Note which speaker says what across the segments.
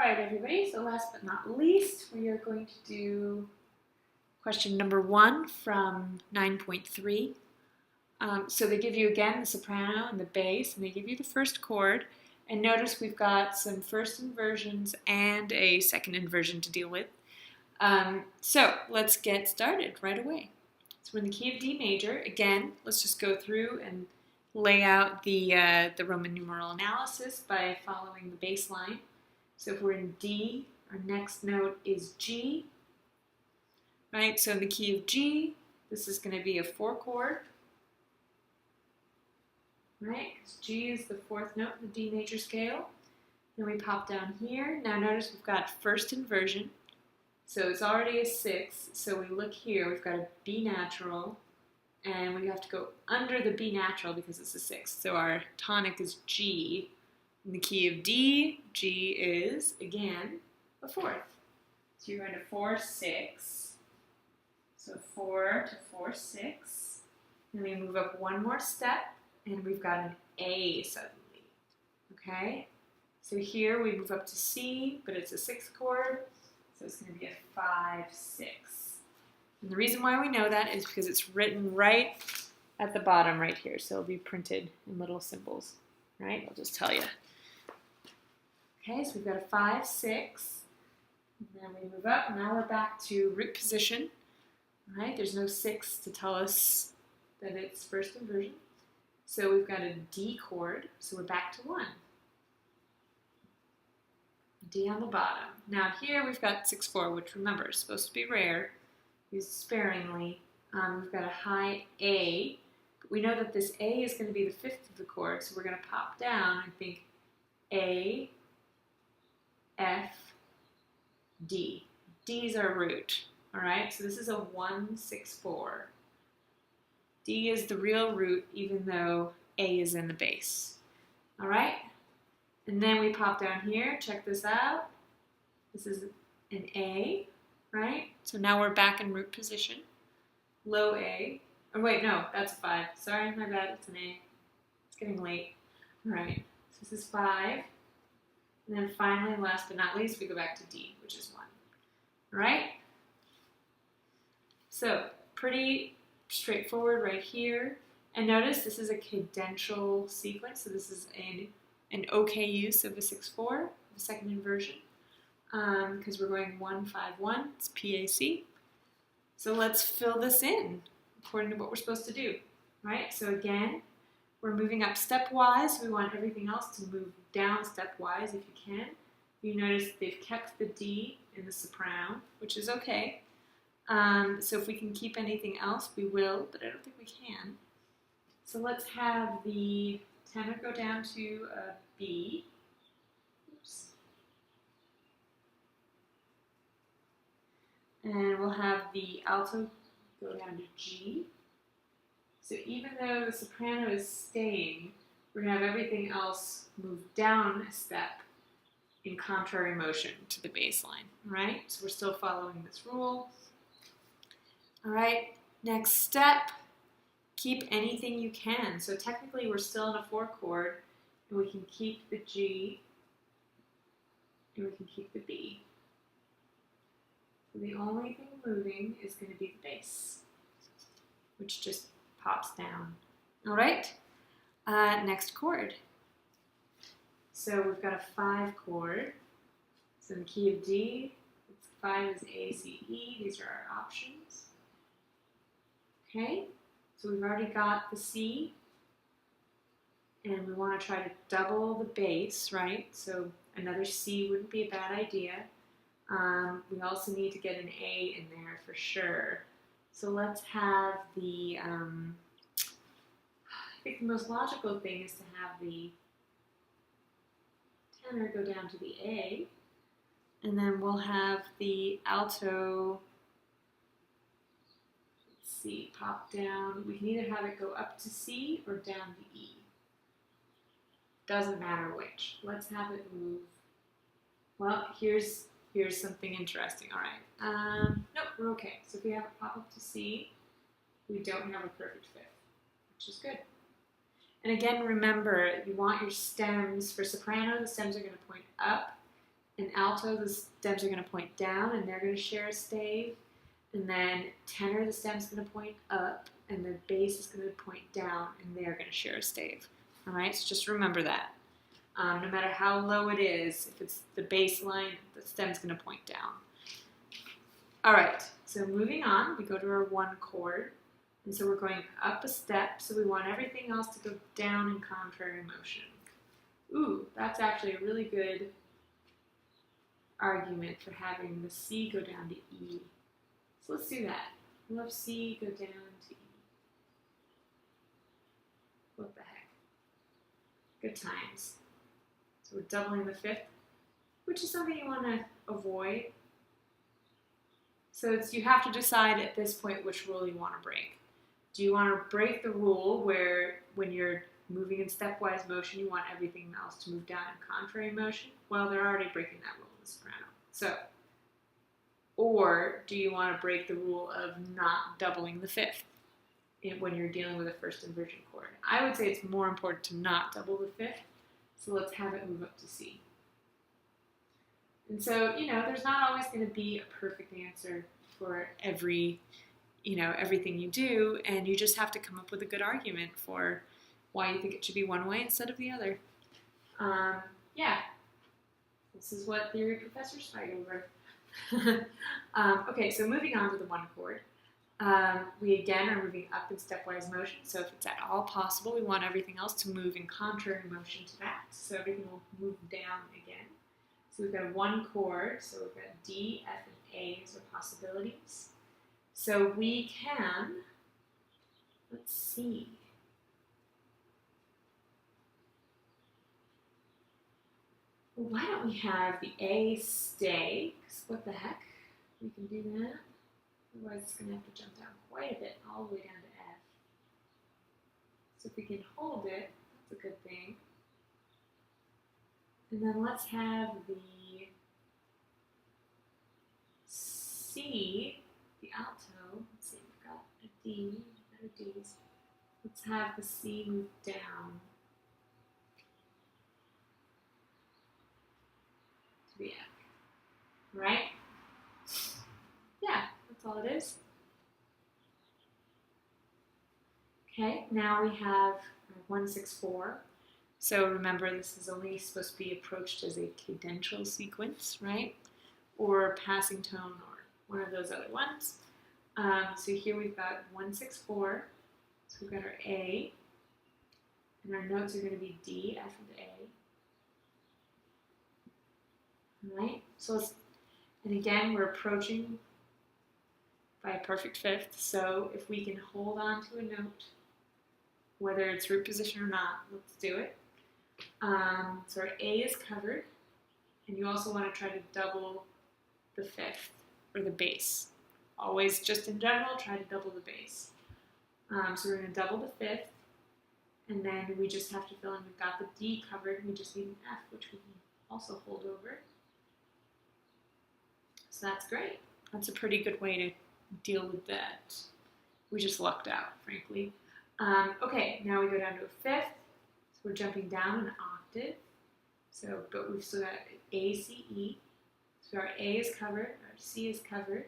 Speaker 1: right, everybody, so last but not least, we are going to do question number 1 from 9.3. So they give you again the soprano and the bass, and they give you the first chord. And notice we've got some first inversions and a second inversion to deal with. So let's get started right away. So we're in the key of D major. Again, let's just go through and lay out the Roman numeral analysis by following the bass line. So if we're in D, our next note is G, right? So in the key of G, this is going to be a 4 chord, right? Because G is the 4th note in the D major scale. Then we pop down here. Now notice we've got first inversion. So it's already a 6. So we look here, we've got a B natural, and we have to go under the B natural because it's a 6. So our tonic is G. In the key of D, G is, again, a 4th. So you're going to 4, 6. So 4 to 4, 6. Then we move up one more step, and we've got an A suddenly. Okay? So here we move up to C, but it's a 6th chord. So it's going to be a 5, 6. And the reason why we know that is because it's written right at the bottom right here. So it'll be printed in little symbols. Right? I'll just tell you. Okay, so we've got a 5, 6, and then we move up. Now we're back to root position. All right, there's no 6 to tell us that it's first inversion. So we've got a D chord, so we're back to 1. D on the bottom. Now here we've got 6, 4, which remember is supposed to be rare, used sparingly. We've got a high A, but we know that this A is going to be the 5th of the chord, so we're going to pop down and think A, F, D. D is our root, all right? So this is a 1, 6, 4. D is the real root, even though A is in the bass, all right? And then we pop down here, check this out. This is an A, right? So now we're back in root position. Low A. Oh wait, no, that's a 5. Sorry, my bad, it's an A. It's getting late. All right, so this is 5. And then finally, last but not least, we go back to D, which is 1. All right? So, pretty straightforward right here. And notice this is a cadential sequence, so this is an okay use of a 6-4, the second inversion, because we're going 1, 5, 1. It's PAC. So let's fill this in according to what we're supposed to do. Right? So again, we're moving up stepwise. We want everything else to move down stepwise if you can. You notice they've kept the D in the soprano, which is okay. So if we can keep anything else, we will, but I don't think we can. So let's have the tenor go down to a B. Oops. And we'll have the alto go down to G. So even though the soprano is staying, we're going to have everything else move down a step in contrary motion to the bass line, right? So we're still following this rule. All right, next step, keep anything you can. So technically we're still in a 4 chord, and we can keep the G, and we can keep the B. So the only thing moving is going to be the bass, which just pops down. All right, next chord. So we've got a 5 chord. So in the key of D, 5 is A, C, E. These are our options. Okay, so we've already got the C, and we want to try to double the bass, right? So another C wouldn't be a bad idea. We also need to get an A in there for sure. So let's have the, I think the most logical thing is to have the tenor go down to the A, and then we'll have the alto, let's see, pop down. We can either have it go up to C or down to E. Doesn't matter which. Let's have it move. Well, here's something interesting. All right. Nope, we're okay. So if we have it pop up to C, we don't have a perfect 5th, which is good. And again, remember, you want your stems, for soprano, the stems are going to point up, In alto, the stems are going to point down and they're going to share a stave. And then tenor, the stem's going to point up and the bass is going to point down and they're going to share a stave. All right, so just remember that. No matter how low it is, if it's the bass line, the stem's going to point down. All right, so moving on, we go to our 1 chord. And so we're going up a step, so we want everything else to go down in contrary motion. Ooh, that's actually a really good argument for having the C go down to E. So let's do that. We'll have C go down to E. What the heck? Good times. So we're doubling the 5th, which is something you want to avoid. So you have to decide at this point which rule you want to break. Do you want to break the rule where when you're moving in stepwise motion, you want everything else to move down in contrary motion? Well, they're already breaking that rule in the soprano. So, or do you want to break the rule of not doubling the 5th when you're dealing with a first inversion chord? I would say it's more important to not double the 5th. So let's have it move up to C. And so, there's not always going to be a perfect answer for everything you do, and you just have to come up with a good argument for why you think it should be one way instead of the other. Yeah, this is what theory professors fight over. Okay, so moving on to the 1 chord. We again are moving up in stepwise motion, so if it's at all possible, we want everything else to move in contrary motion to that, so everything will move down again. So we've got 1 chord, so we've got D, F, and A as our possibilities. So we can, let's see. Well, why don't we have the A stay? 'Cause what the heck? We can do that. Otherwise, it's going to have to jump down quite a bit, all the way down to F. So if we can hold it, that's a good thing. And then let's have the C, the alto. Let's see, we've got a D, better Ds. Let's have the C move down to the F, right? Yeah, that's all it is. Okay, now we have 1-6-4. So remember, this is only supposed to be approached as a cadential sequence, right? Or passing tone, or one of those other ones. So here we've got 1-6-4. So we've got our A, and our notes are going to be D, F, and A. All right. And again, we're approaching by a perfect 5th. So if we can hold on to a note, whether it's root position or not, let's do it. So our A is covered, and you also want to try to double the 5th, or the bass. Always, just in general, try to double the bass. So we're going to double the 5th, and then we just have to fill in. We've got the D covered, and we just need an F, which we can also hold over. So that's great. That's a pretty good way to deal with that. We just lucked out, frankly. Okay, now we go down to a 5th. So we're jumping down an octave. But we've still got A, C, E. So our A is covered, our C is covered.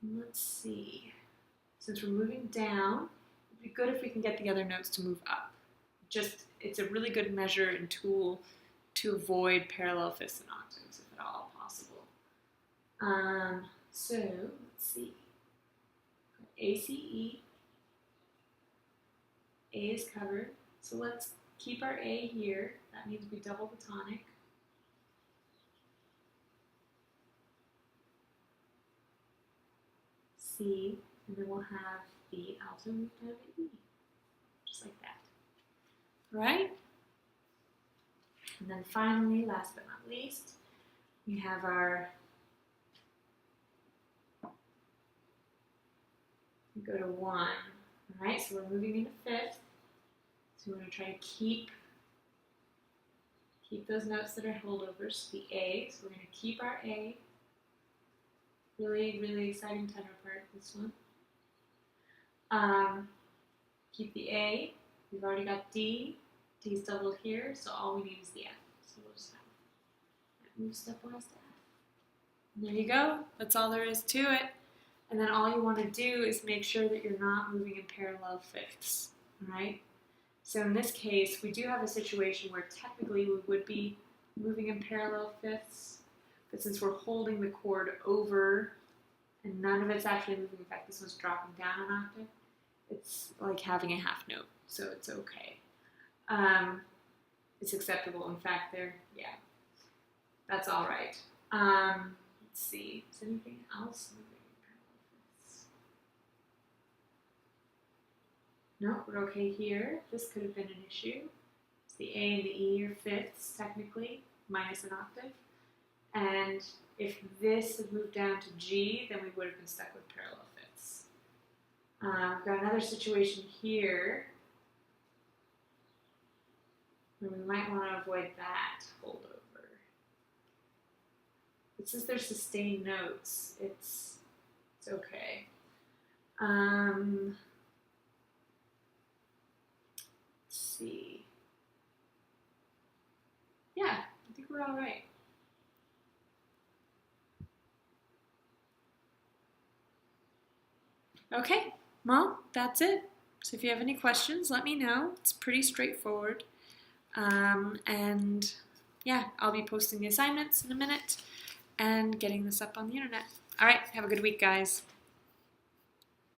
Speaker 1: Let's see. Since we're moving down, it'd be good if we can get the other notes to move up. It's a really good measure and tool to avoid parallel 5ths and octaves, if at all possible. So let's see. A, C, E. A is covered. So let's keep our A here. That means we double the tonic. C, and then we'll have the alto move down to E. Just like that. Right? And then finally, last but not least, we have our, we go to 1. Alright, so we're moving into 5th. So we're going to try to keep those notes that are holdovers, the A. So we're going to keep our A. Really, really exciting tenor part, this one. Keep the A. We've already got D. D's doubled here, so all we need is the F. So we'll just have that move stepwise to F. And there you go. That's all there is to it. And then all you want to do is make sure that you're not moving in parallel fifths, all right? So in this case, we do have a situation where technically we would be moving in parallel fifths, but since we're holding the chord over and none of it's actually moving, in fact, this one's dropping down an octave, it's like having a half note, so it's okay. It's acceptable. In fact, yeah, that's all right. Let's see, is anything else moving in parallel fifths? No, we're okay here. This could have been an issue. It's the A and the E are fifths, technically, minus an octave. And if this had moved down to G, then we would have been stuck with parallel fifths. We've got another situation here where we might want to avoid that holdover. But since they're sustained notes, it's okay. Let's see. Yeah, I think we're all right. Okay, well, that's it. So if you have any questions, let me know. It's pretty straightforward. And yeah, I'll be posting the assignments in a minute and getting this up on the internet. All right, have a good week, guys.